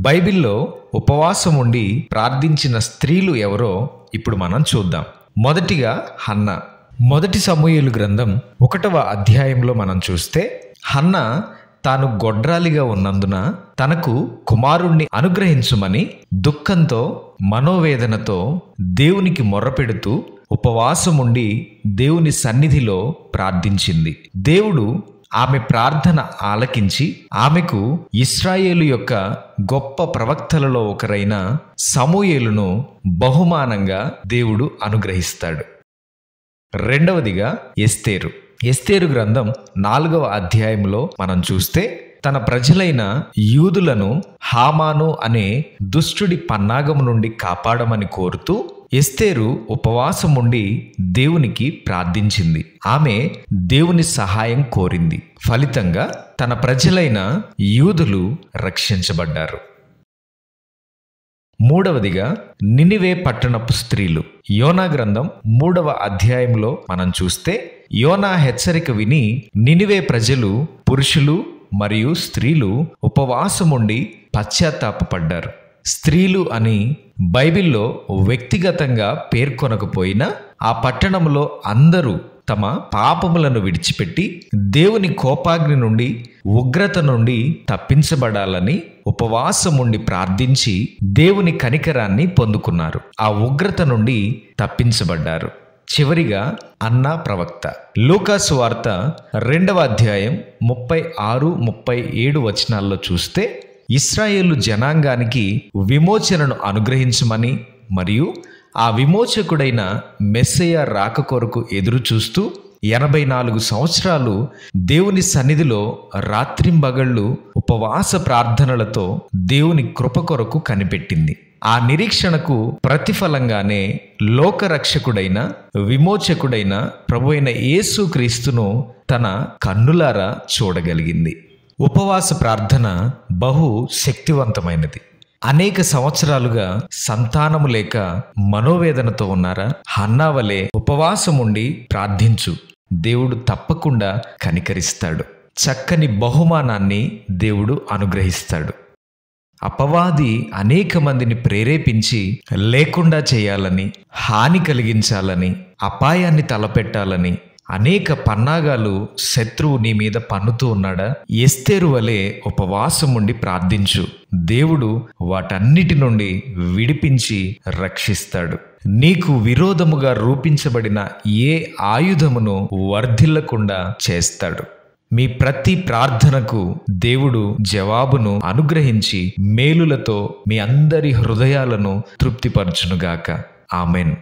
బైబిల్లో ఉపవాసం ఉండి ప్రార్థించిన స్త్రీలు ఎవరో ఇప్పుడు మనం చూద్దాం. మొదటిగా హన్నా. మొదటి సమూయేలు గ్రంథం 1వ అధ్యాయంలో మనం చూస్తే హన్నా తాను గొడ్రాలిగా ఉన్నందున తనకు కుమారుణ్ణి అనుగ్రహించుమని దుఃఖంతో మనోవేదనతో దేవునికి మొర్రపెడుతూ ఉపవాసం ఉండి దేవుని సన్నిధిలో ప్రార్థించింది. దేవుడు ఆమె ప్రార్థన ఆలకించి ఆమెకు ఇశ్రాయేలు యొక్క గొప్ప ప్రవక్తలలో ఒకరైన సమూయేలును బహుమానంగా దేవుడు అనుగ్రహిస్తాడు. రెండవదిగా ఎస్తేరు. ఎస్తేరు గ్రంథం 4వ అధ్యాయంలో మనం చూస్తే తన ప్రజలైన యూదులను హామాను అనే దుష్టుడి పన్నాగం నుండి కాపాడమని కోరుతూ ఎస్తేరు ఉపవాసం ఉండి దేవునికి ప్రార్థించింది. ఆమె దేవుని సహాయం కోరింది. ఫలితంగా తన ప్రజలైన యూదులు రక్షించబడ్డారు. మూడవదిగా నినివే పట్టణపు స్త్రీలు. యోనా గ్రంథం 3వ అధ్యాయంలో మనం చూస్తే యోనా హెచ్చరిక విని నినివే ప్రజలు, పురుషులు మరియు స్త్రీలు ఉపవాసముండి పశ్చాత్తాపపడ్డారు. స్త్రీలు అని బైబిల్లో వ్యక్తిగతంగా పేర్కొనకపోయినా ఆ పట్టణంలో అందరూ తమ పాపములను విడిచిపెట్టి దేవుని కోపాగ్ని నుండి, ఉగ్రత నుండి తప్పించబడాలని ఉపవాసముండి ప్రార్థించి దేవుని కనికరాన్ని పొందుకున్నారు. ఆ ఉగ్రత నుండి తప్పించబడ్డారు. చివరిగా అన్నా ప్రవక్త. లూకా సువార్త 2వ అధ్యాయం 36-37 వచనాల్లో చూస్తే ఇశ్రాయేలు జనాంగానికి విమోచనను అనుగ్రహించమని మరియు ఆ విమోచకుడైన మెస్సయ్య రాక కొరకు ఎదురు చూస్తూ 84 సంవత్సరాలు దేవుని సన్నిధిలో రాత్రింబగళ్ళు ఉపవాస ప్రార్థనలతో దేవుని కృప కొరకు కనిపెట్టింది. ఆ నిరీక్షణకు ప్రతిఫలంగానే లోకరక్షకుడైన విమోచకుడైన ప్రభువైన యేసు క్రీస్తును తన కన్నులారా చూడగలిగింది. ఉపవాస ప్రార్థన బహు శక్తివంతమైనది. అనేక సంవత్సరాలుగా సంతానము లేక మనోవేదనతో ఉన్నారా? హన్నా వలె ఉపవాసం ఉండి ప్రార్థించు. దేవుడు తప్పకుండా కనికరిస్తాడు. చక్కని బహుమానాన్ని దేవుడు అనుగ్రహిస్తాడు. అపవాది అనేక మందిని ప్రేరేపించి లేకుండా చేయాలని, హాని కలిగించాలని, అపాయాన్ని తలపెట్టాలని అనేక పన్నాగాలు శత్రువు నీ మీద పన్నుతూ ఉన్నాడా? ఎస్తేరు వలె ఉపవాసం ఉండి ప్రార్థించు. దేవుడు వాటన్నిటి నుండి విడిపించి రక్షిస్తాడు. నీకు విరోధముగా రూపించబడిన ఏ ఆయుధమును వర్ధిల్లకుండా చేస్తాడు. మీ ప్రతి ప్రార్థనకు దేవుడు జవాబును అనుగ్రహించి మేలులతో మీ అందరి హృదయాలను తృప్తిపరచునుగాక. ఆమెన్.